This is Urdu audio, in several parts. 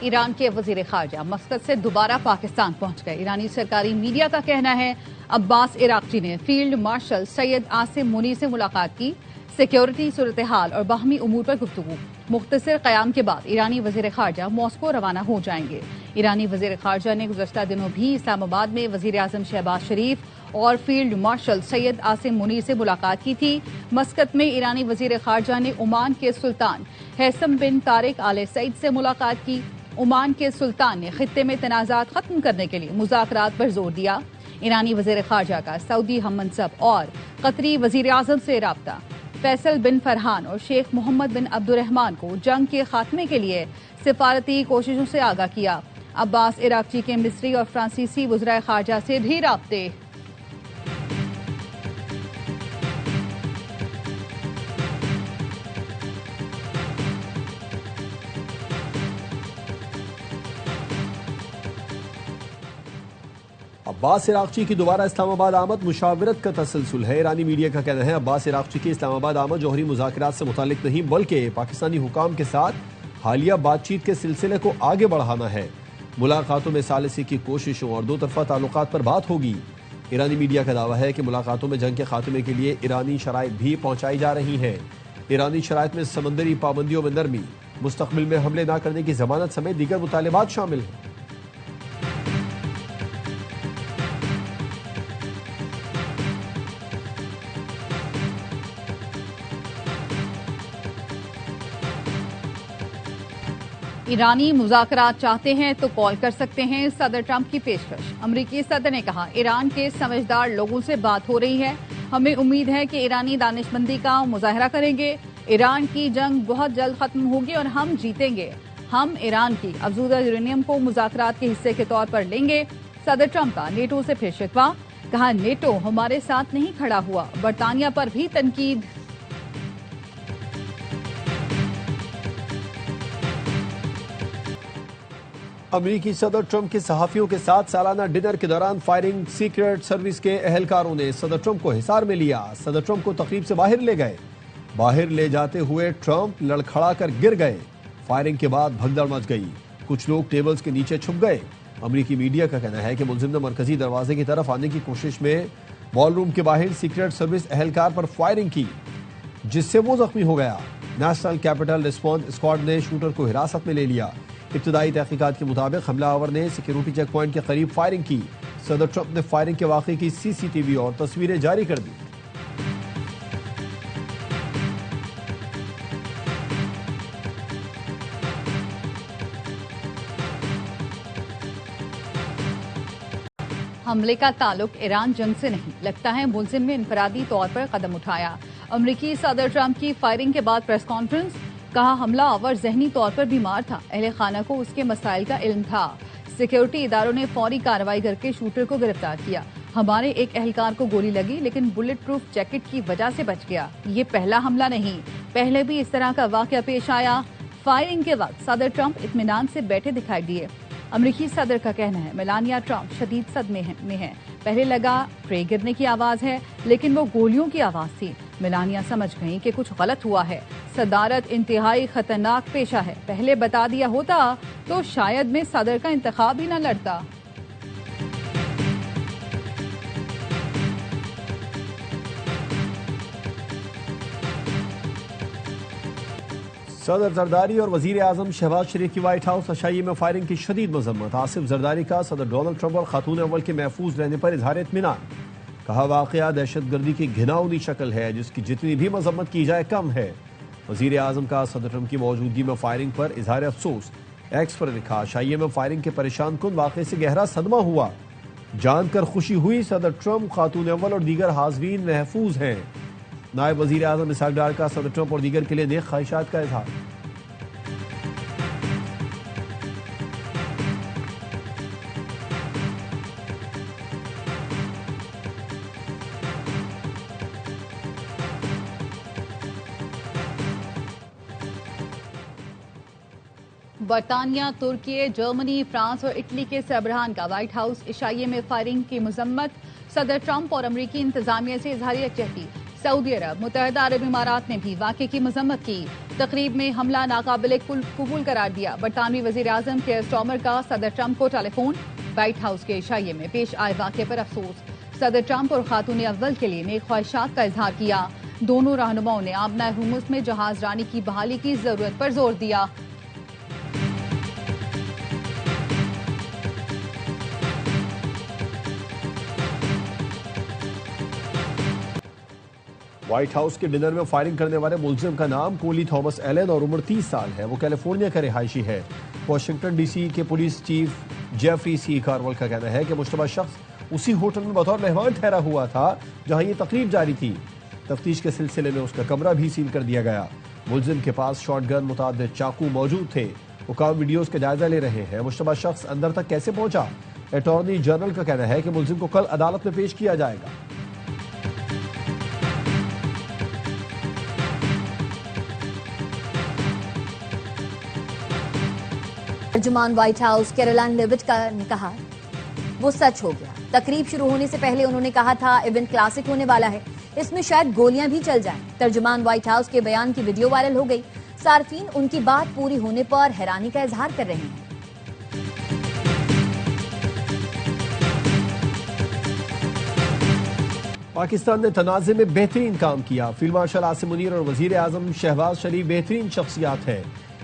ایران کے وزیر خارجہ مسقط سے دوبارہ پاکستان پہنچ گئے۔ ایرانی سرکاری میڈیا کا کہنا ہے عباس عراقچی نے فیلڈ مارشل سید عاصم منیر سے ملاقات کی، سیکیورٹی صورتحال اور باہمی امور پر گفتگو۔ مختصر قیام کے بعد ایرانی وزیر خارجہ ماسکو روانہ ہو جائیں گے۔ ایرانی وزیر خارجہ نے گزشتہ دنوں بھی اسلام آباد میں وزیر اعظم شہباز شریف اور فیلڈ مارشل سید عاصم منیر سے ملاقات کی تھی۔ مسقط میں ایرانی وزیر خارجہ نے عمان کے سلطان ہیثم بن طارق آل سعید سے ملاقات کی۔ عمان کے سلطان نے خطے میں تنازعات ختم کرنے کے لیے مذاکرات پر زور دیا۔ ایرانی وزیر خارجہ کا سعودی ہم منصب اور قطری وزیر اعظم سے رابطہ۔ فیصل بن فرحان اور شیخ محمد بن عبد الرحمان کو جنگ کے خاتمے کے لیے سفارتی کوششوں سے آگاہ کیا۔ عباس عراقچی کے مصری اور فرانسیسی وزرائے خارجہ سے بھی رابطے۔ عباس عراقچی کی دوبارہ اسلام آباد آمد مشاورت کا تسلسل ہے۔ ایرانی میڈیا کا کہنا ہے عباس عراقچی کی اسلام آباد آمد جوہری مذاکرات سے متعلق نہیں بلکہ پاکستانی حکام کے ساتھ حالیہ بات چیت کے سلسلے کو آگے بڑھانا ہے۔ ملاقاتوں میں ثالثی کی کوششوں اور دو طرفہ تعلقات پر بات ہوگی۔ ایرانی میڈیا کا دعویٰ ہے کہ ملاقاتوں میں جنگ کے خاتمے کے لیے ایرانی شرائط بھی پہنچائی جا رہی ہیں۔ ایرانی شرائط میں سمندری پابندیوں میں نرمی، مستقبل میں حملے نہ کرنے کی ضمانت سمیت دیگر مطالبات شامل ہیں۔ ایرانی مذاکرات چاہتے ہیں تو کال کر سکتے ہیں، صدر ٹرمپ کی پیشکش۔ امریکی صدر نے کہا ایران کے سمجھدار لوگوں سے بات ہو رہی ہے، ہمیں امید ہے کہ ایرانی دانش مندی کا مظاہرہ کریں گے۔ ایران کی جنگ بہت جلد ختم ہوگی اور ہم جیتیں گے۔ ہم ایران کی افزودہ یورینیم کو مذاکرات کے حصے کے طور پر لیں گے۔ صدر ٹرمپ کا نیٹو سے پھر شکوہ، کہا نیٹو ہمارے ساتھ نہیں کھڑا ہوا۔ برطانیہ پر بھی تنقید۔ امریکی صدر ٹرمپ کے صحافیوں کے ساتھ سالانہ ڈنر کے دوران فائرنگ، سیکریٹ سروس کے اہلکاروں نے صدر ٹرمپ کو حصار میں لیا۔ صدر ٹرمپ کو تقریب سے باہر لے گئے۔ باہر لے جاتے ہوئے ٹرمپ لڑکھڑا کر گر گئے۔ فائرنگ کے بعد بھگدڑ مچ گئی، کچھ لوگ ٹیبلز کے نیچے چھپ گئے۔ امریکی میڈیا کا کہنا ہے کہ ملزم نے مرکزی دروازے کی طرف آنے کی کوشش میں بال روم کے باہر سیکریٹ سروس اہلکار پر فائرنگ کی، جس سے وہ زخمی ہو گیا۔ نیشنل کیپٹل ریسپانس اسکواڈ نے شوٹر کو حراست میں لے لیا۔ ابتدائی تحقیقات کے مطابق حملہ آور نے سیکیورٹی چیک پوائنٹ کے قریب فائرنگ کی۔ صدر ٹرمپ نے فائرنگ کے واقعے کی سی سی ٹی وی اور تصویریں جاری کر دی۔ حملے کا تعلق ایران جنگ سے نہیں، لگتا ہے ملزم نے انفرادی طور پر قدم اٹھایا۔ امریکی صدر ٹرمپ کی فائرنگ کے بعد پریس کانفرنس، کہا حملہ آور ذہنی طور پر بیمار تھا، اہل خانہ کو اس کے مسائل کا علم تھا۔ سیکیورٹی اداروں نے فوری کارروائی کر کے شوٹر کو گرفتار کیا۔ ہمارے ایک اہلکار کو گولی لگی لیکن بلٹ پروف جیکٹ کی وجہ سے بچ گیا۔ یہ پہلا حملہ نہیں، پہلے بھی اس طرح کا واقعہ پیش آیا۔ فائرنگ کے وقت صدر ٹرمپ اطمینان سے بیٹھے دکھائی دیے۔ امریکی صدر کا کہنا ہے میلانیا ٹرمپ شدید صدمے میں ہیں، پہلے لگا ٹرے گرنے کی آواز ہے لیکن وہ گولیوں کی آواز تھی۔ میلانیا سمجھ گئیں کہ کچھ غلط ہوا ہے۔ صدارت انتہائی خطرناک پیشہ ہے، پہلے بتا دیا ہوتا تو شاید میں صدر کا انتخاب ہی نہ لڑتا۔ صدر زرداری اور وزیر اعظم شہباز شریف کی وائٹ ہاؤس اشائیے میں فائرنگ کی شدید مذمت۔ آصف زرداری کا صدر ڈونلڈ ٹرمپ اور خاتون اول کے محفوظ رہنے پر اظہار اطمینان، کہا واقعہ دہشت گردی کی گھناؤنی شکل ہے جس کی جتنی بھی مذمت کی جائے کم ہے۔ وزیر اعظم کا صدر ٹرمپ کی موجودگی میں فائرنگ پر اظہار افسوس، ایکس پر لکھا اشائیے میں فائرنگ کے پریشان کن واقعے سے گہرا صدمہ ہوا، جان کر خوشی ہوئی صدر ٹرمپ، خاتون اول اور دیگر حاضرین محفوظ ہیں۔ نائب وزیر اعظم اسحاق ڈار کا صدر ٹرمپ اور دیگر کے لیے نیک خواہشات کا اظہار۔ برطانیہ، ترکی، جرمنی، فرانس اور اٹلی کے سربراہان کا وائٹ ہاؤس عشائیے میں فائرنگ کی مذمت، صدر ٹرمپ اور امریکی انتظامیہ سے اظہار یکجہتی۔ سعودی عرب متحدہ عرب امارات نے بھی واقعے کی مذمت کی. تقریب میں حملہ ناقابل قبول قرار دیا. برطانوی وزیر اعظم کیئر سٹارمر کا صدر ٹرمپ کو ٹیلی فون. وائٹ ہاؤس کے عشائیے میں پیش آئے واقعے پر افسوس. صدر ٹرمپ اور خاتون اول کے لیے نیک خواہشات کا اظہار کیا. دونوں رہنماؤں نے آبنائے ہرمز میں جہاز رانی کی بحالی کی ضرورت پر زور دیا. وائٹ ہاؤس کے ڈنر میں فائرنگ کرنے والے ملزم کا نام کولی تھامس ایلن اور عمر 30 سال ہے. وہ کیلیفورنیا کا رہائشی ہے. واشنگٹن ڈی سی کے پولیس چیف جیفری سی کارول کا کہنا ہے کہ مشتبہ شخص اسی ہوٹل میں بطور مہمان ٹھہرا ہوا تھا جہاں یہ تقریب جاری تھی. تفتیش کے سلسلے میں اس کا کمرہ بھی سیل کر دیا گیا. ملزم کے پاس شاٹ گن متعدد چاقو موجود تھے. حکام ویڈیوز کا جائزہ لے رہے ہیں. مشتبہ شخص اندر تک کیسے پہنچا؟ اٹارنی جنرل کا کہنا ہے کہ ملزم کو کل عدالت میں پیش کیا جائے گا. ترجمان وائٹ ہاؤس کیرولائن لیوٹ نے کہا وہ سچ ہو گیا. تقریب شروع ہونے سے پہلے انہوں نے کہا تھا ایونٹ کلاسک ہونے والا ہے, اس میں شاید گولیاں بھی چل جائیں. ترجمان وائٹ ہاؤس کے بیان کی ویڈیو وائرل ہو گئی. صارفین ان کی بات پوری ہونے پر حیرانی کا اظہار کر رہے ہیں. پاکستان نے تنازع میں بہترین کام کیا. فیلڈ مارشل عاصم منیر اور وزیر اعظم شہباز شریف بہترین شخصیات ہیں.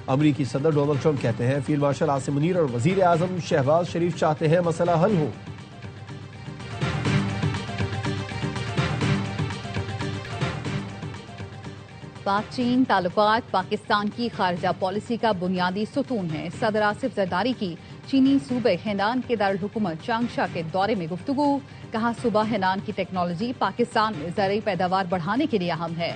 امریکی صدر ڈونلڈ ٹرمپ کہتے ہیں فیلڈ مارشل عاصم منیر اور وزیر اعظم شہباز شریف چاہتے ہیں مسئلہ حل ہو. پاک چین تعلقات پاکستان کی خارجہ پالیسی کا بنیادی ستون ہے. صدر آصف زرداری کی چینی صوبے ہینان کے دارالحکومت چانگشا کے دورے میں گفتگو. کہا صوبہ ہینان کی ٹیکنالوجی پاکستان میں زرعی پیداوار بڑھانے کے لیے اہم ہے.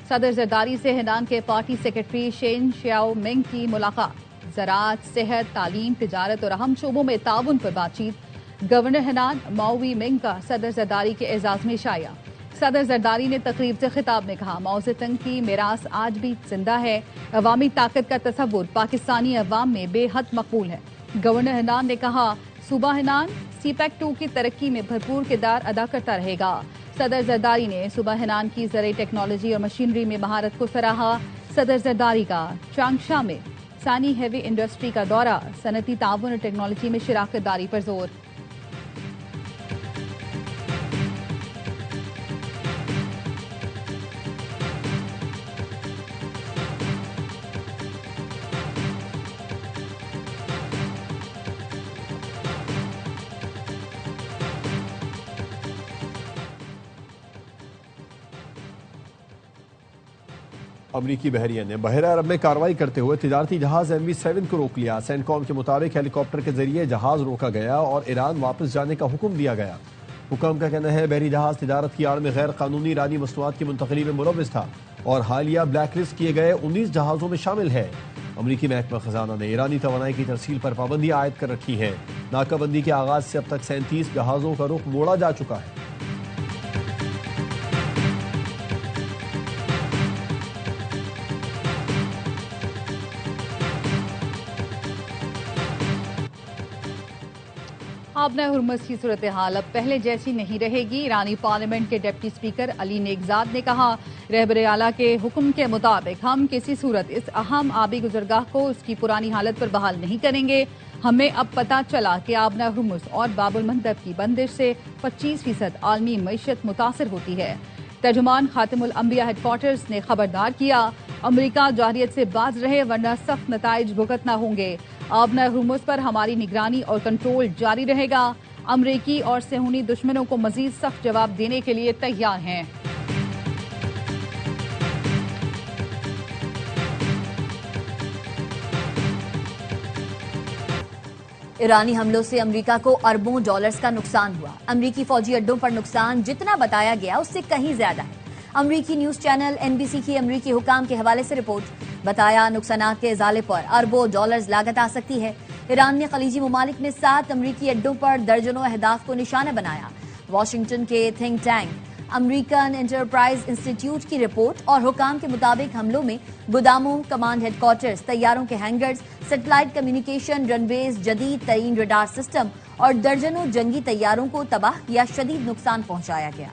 صدر زرداری سے ہینان کے پارٹی سیکرٹری شین شیاؤ منگ کی ملاقات. زراعت، صحت، تعلیم، تجارت اور اہم شعبوں میں تعاون پر بات چیت. گورنر ہینان ماؤ وی منگ کا صدر زرداری کے اعزاز میں شائع. صدر زرداری نے تقریب سے خطاب میں کہا ماؤ زیدونگ کی میراث آج بھی زندہ ہے. عوامی طاقت کا تصور پاکستانی عوام میں بے حد مقبول ہے. گورنر ہینان نے کہا صوبہ ہینان سی پیک 2 کی ترقی میں بھرپور کردار ادا کرتا رہے گا. صدر زرداری نے صوبہ ہینان کی زرعی ٹیکنالوجی اور مشینری میں مہارت کو سراہا. صدر زرداری کا چانگشا میں ثانی ہیوی انڈسٹری کا دورہ. صنعتی تعاون اور ٹیکنالوجی میں شراکت داری پر زور. امریکی بحریہ نے بحیرہ عرب میں کارروائی کرتے ہوئے تجارتی جہاز MV7 کو روک لیا. سینٹ کام کے مطابق ہیلی کاپٹر کے ذریعے جہاز روکا گیا اور ایران واپس جانے کا حکم دیا گیا. حکام کا کہنا ہے بحری جہاز تجارت کی آڑ میں غیر قانونی ایرانی مصنوعات کی منتقلی میں ملوث تھا اور حالیہ بلیک لسٹ کیے گئے 19 جہازوں میں شامل ہے. امریکی محکمہ خزانہ نے ایرانی توانائی کی ترسیل پر پابندیاں عائد کر رکھی ہیں. ناکہ بندی کے آغاز سے اب تک 37 جہازوں کا رخ موڑا جا چکا ہے. آبنائے ہرمز کی صورتحال اب پہلے جیسی نہیں رہے گی. ایرانی پارلیمنٹ کے ڈپٹی اسپیکر علی نیکزاد نے کہا رہبر اعلیٰ کے حکم کے مطابق ہم کسی صورت اس اہم آبی گزرگاہ کو اس کی پرانی حالت پر بحال نہیں کریں گے. ہمیں اب پتہ چلا کہ آبنائے ہرمز اور باب المندب کی بندش سے 25% عالمی معیشت متاثر ہوتی ہے. ترجمان خاتم الانبیاء ہیڈ کوارٹرز نے خبردار کیا امریکہ جارحیت سے باز رہے ورنہ سخت نتائج بھگتنا ہوں گے. آبنائے ہرمز پر ہماری نگرانی اور کنٹرول جاری رہے گا. امریکی اور صہیونی دشمنوں کو مزید سخت جواب دینے کے لیے تیار ہیں. ایرانی حملوں سے امریکہ کو اربوں ڈالرز کا نقصان ہوا. امریکی فوجی اڈوں پر نقصان جتنا بتایا گیا اس سے کہیں زیادہ ہے. امریکی نیوز چینل NBC کی امریکی حکام کے حوالے سے رپورٹ. بتایا نقصانات کے ازالے پر اربوں ڈالرز لاگت آ سکتی ہے. ایران نے خلیجی ممالک میں 7 امریکی اڈوں پر درجنوں اہداف کو نشانہ بنایا. واشنگٹن کے think tank American enterprise institute کی رپورٹ اور حکام کے مطابق حملوں میں گوداموں، کمانڈ ہیڈ کوارٹرز، طیاروں کے ہینگرز، سیٹلائٹ کمیونیکیشن، رن ویز، جدید ترین ریڈار سسٹم اور درجنوں جنگی طیاروں کو تباہ یا شدید نقصان پہنچایا گیا.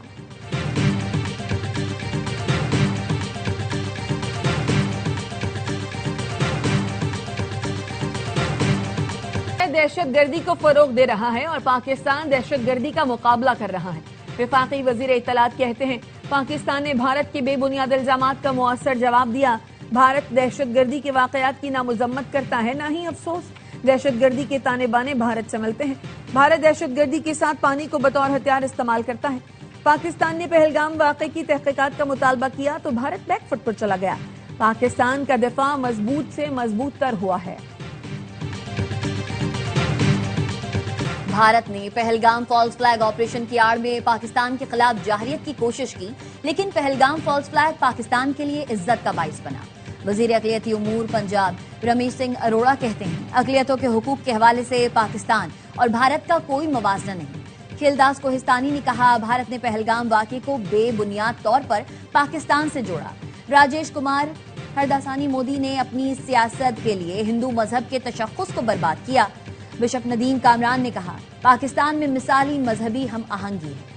دہشت گردی کو فروغ دے رہا ہے اور پاکستان دہشت گردی کا مقابلہ کر رہا ہے۔ وفاقی وزیر اطلاعات کہتے ہیں پاکستان نے بھارت کے بے بنیاد الزامات کا مؤثر جواب دیا۔ بھارت دہشت گردی کے واقعات کی نہ مذمت کرتا ہے نہ ہی افسوس۔ دہشت گردی کے تانے بانے بھارت سنبھلتے ہیں۔ بھارت دہشت گردی کے ساتھ پانی کو بطور ہتھیار استعمال کرتا ہے۔ پاکستان نے پہلگام واقعے کی تحقیقات کا مطالبہ کیا تو بھارت بیک فٹ پر چلا گیا۔ پاکستان کا دفاع مضبوط سے مضبوط تر ہوا ہے۔ بھارت نے پہلگام فالس فلیگ آپریشن کی آڑ میں پاکستان کے خلاف جارحیت کی کوشش کی، لیکن پہلگام فالس فلیگ پاکستان کے لیے عزت کا باعث بنا۔ وزیر اقلیتی امور پنجاب رمیش سنگھ اروڑا کہتے ہیں اقلیتوں کے حقوق کے حوالے سے پاکستان اور بھارت کا کوئی موازنہ نہیں۔ کھیلداس کوہستانی نے کہا بھارت نے پہلگام واقعے کو بے بنیاد طور پر پاکستان سے جوڑا۔ راجیش کمار ہرداسانی مودی نے اپنی سیاست کے لیے ہندو مذہب کے تشخص کو برباد کیا۔ بشپ ندیم کامران نے کہا پاکستان میں مثالی مذہبی ہم آہنگی ہے۔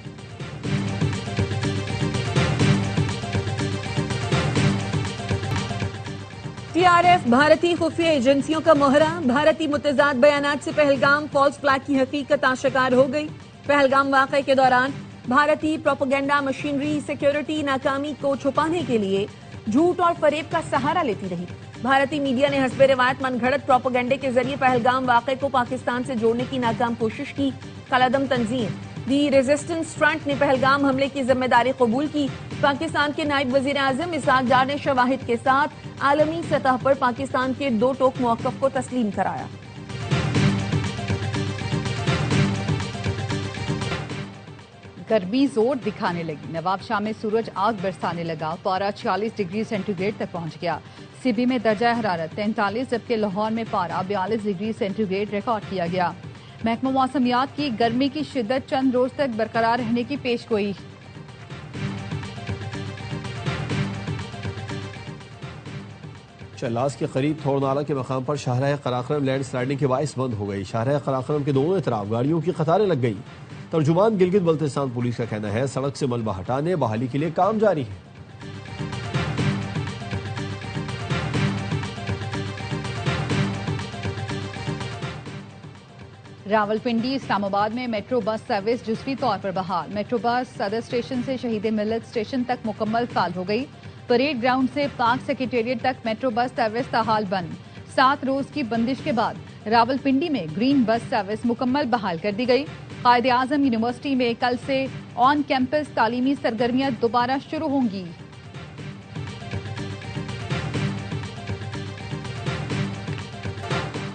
ٹی آر ایف بھارتی خفیہ ایجنسیوں کا مہرہ، بھارتی متضاد بیانات سے پہلگام فالس فلیگ کی حقیقت آشکار ہو گئی۔ پہلگام واقعے کے دوران بھارتی پروپیگنڈا مشینری سیکیورٹی ناکامی کو چھپانے کے لیے جھوٹ اور فریب کا سہارا لیتی رہی۔ بھارتی میڈیا نے حسب روایت من گھڑت پروپیگنڈے کے ذریعے پہلگام واقعے کو پاکستان سے جوڑنے کی ناکام کوشش کی۔ کالعدم تنظیم دی ریزسٹنس فرنٹ نے پہلگام حملے کی ذمہ داری قبول کی۔ پاکستان کے نائب وزیر اعظم اسحاق ڈار نے شواہد کے ساتھ عالمی سطح پر پاکستان کے دو ٹوک موقف کو تسلیم کرایا۔ گرمی زور دکھانے لگی، نواب شاہ میں سورج آگ برسانے لگا، پارہ 46 ڈگری سینٹی گریڈ تک پہنچ گیا۔ سی بی میں درجہ حرارت 43 جبکہ لاہور میں پارہ 42 ڈگری سینٹی گریڈ ریکارڈ کیا گیا۔ محکمہ موسمیات کی گرمی کی شدت چند روز تک برقرار رہنے کی پیش گوئی۔ چلاس کے قریب تھوڑ نالہ کے مقام پر شاہراہ قراقرم لینڈ سلائڈنگ کے باعث بند ہو گئی۔ شاہراہ قراقرم کے دونوں اطراف گاڑیوں کی قطاریں لگ گئی۔ ترجمان گلگت بلتستان پولیس کا کہنا ہے سڑک سے ملبہ ہٹانے بحالی کے لیے کام جاری ہے۔ راولپنڈی اسلام آباد میں میٹرو بس سروس جزوی طور پر بحال۔ میٹرو بس صدر اسٹیشن سے شہید ملت اسٹیشن تک مکمل فعال ہو گئی۔ پریڈ گراؤنڈ سے پاک سیکریٹریٹ تک میٹرو بس سروس تاحال بند۔ 7 روز کی بندش کے بعد راولپنڈی میں گرین بس سروس مکمل بحال کر دی گئی۔ قائد اعظم یونیورسٹی میں کل سے آن کیمپس تعلیمی سرگرمیاں دوبارہ شروع ہوں گی۔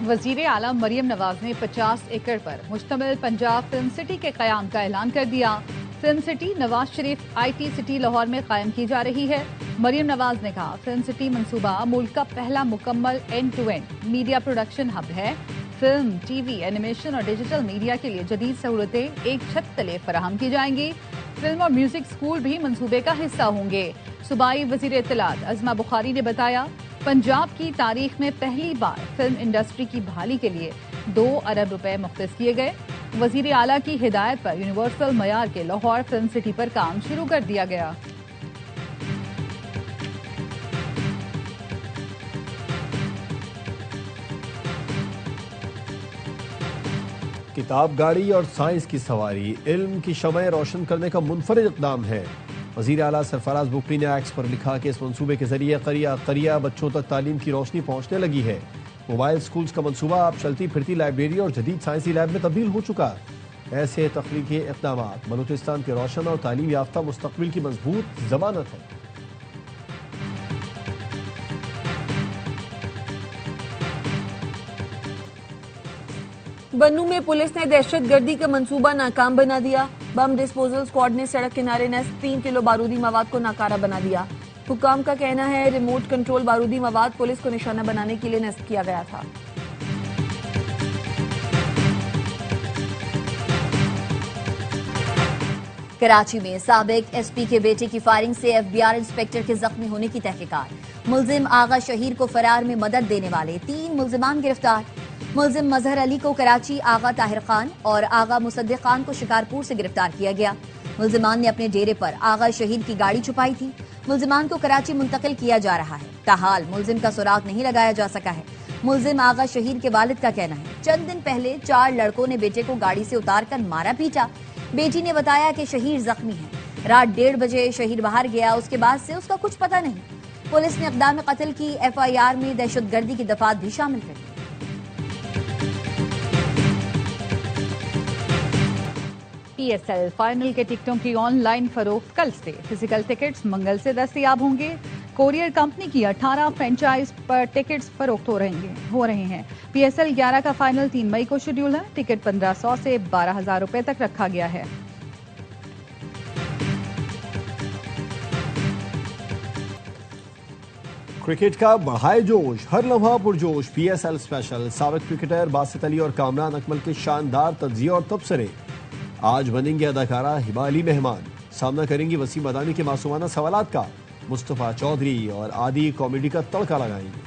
وزیر اعلیٰ مریم نواز نے 50 ایکڑ پر مشتمل پنجاب فلم سٹی کے قیام کا اعلان کر دیا۔ Film city Nawaz Sharif I T city Lahore میں قائم کی جا رہی ہے۔ مریم نواز نے کہا فلم سٹی منصوبہ ملک کا پہلا مکمل end to end media production hub ہے۔ فلم، ٹی وی، اینیمیشن اور ڈیجیٹل میڈیا کے لیے جدید سہولتیں ایک چھت تلے فراہم کی جائیں گی۔ فلم اور میوزک اسکول بھی منصوبے کا حصہ ہوں گے۔ صوبائی وزیر اطلاعات عظمہ بخاری نے بتایا پنجاب کی تاریخ میں پہلی بار فلم انڈسٹری کی بحالی کے لیے 2 ارب روپے مختص کیے گئے۔ وزیر اعلیٰ کی ہدایت پر یونیورسل معیار کے لاہور فلم سٹی پر کام شروع کر دیا گیا۔ کتاب گاڑی اور سائنس کی سواری علم کی شمع روشن کرنے کا منفرد اقدام ہے۔ وزیر اعلیٰ سرفراز بگٹی نے ایکس پر لکھا کہ اس منصوبے کے ذریعے قریہ بچوں تک تعلیم کی روشنی پہنچنے لگی ہے۔ موبائل سکولز کا منصوبہ اب چلتی پھرتی لائبریری اور جدید سائنسی لیب میں تبدیل ہو چکا۔ ایسے تخلیقی اقدامات بلوچستان کے روشن اور تعلیم یافتہ مستقبل کی مضبوط ضمانت ہے۔ بنوں میں پولیس نے دہشت گردی کا منصوبہ ناکام بنا دیا۔ بم ڈسپوزل اسکواڈ نے سڑک کنارے نصب 3 کلو بارودی مواد کو ناکارہ بنا دیا۔ حکام کا کہنا ہے ریموٹ کنٹرول بارودی مواد پولیس کو نشانہ بنانے کے لیے نصب کیا گیا تھا۔ کراچی میں سابق ایس پی کے بیٹے کی فائرنگ سے ایف بی آر انسپیکٹر کے زخمی ہونے کی تحقیقات۔ ملزم آغا شہیر کو فرار میں مدد دینے والے 3 ملزمان گرفتار۔ ملزم مظہر علی کو کراچی، آغا طاہر خان اور آغا مصدق خان کو شکارپور سے گرفتار کیا گیا۔ ملزمان نے اپنے ڈیرے پر آغا شہید کی گاڑی چھپائی تھی۔ ملزمان کو کراچی منتقل کیا جا رہا ہے، تاحال ملزم کا سراغ نہیں لگایا جا سکا ہے۔ ملزم آغا شہیر کے والد کا کہنا ہے چند دن پہلے 4 لڑکوں نے بیٹے کو گاڑی سے اتار کر مارا پیٹا. بیٹی نے بتایا کہ شہیر زخمی ہے. رات 1:30 بجے شہیر باہر گیا, اس کے بعد سے اس کا کچھ پتہ نہیں. پولیس نے اقدام قتل کی. FIR میں دہشت گردی کی دفعات بھی شامل کر دی. PSL فائنل کے ٹکٹوں کی آن لائن فروخت کل سے. فزیکل ٹکٹس منگل سے دستیاب ہوں گے. کوریئر کمپنی کی 18 فرنچائز پر ٹکٹس فروخت ہو رہے ہیں. PSL 11 کا فائنل 3 مئی کو شیڈول ہے. ٹکٹ 1500 سے 12,000 روپے تک رکھا گیا ہے. کرکٹ کا بڑھائے جوش, ہر لمحہ پرجوش. PSL special. سابق کرکٹر باسط علی اور کامران اکمل کے شاندار تجزیے اور تبصرے. آج بنیں گے اداکارہ ہبہ علی مہمان. سامنا کریں گی وسیم مدانی کے معصومانہ سوالات کا. مصطفیٰ چودھری اور عادی کامیڈی کا تڑکا لگائیں گے.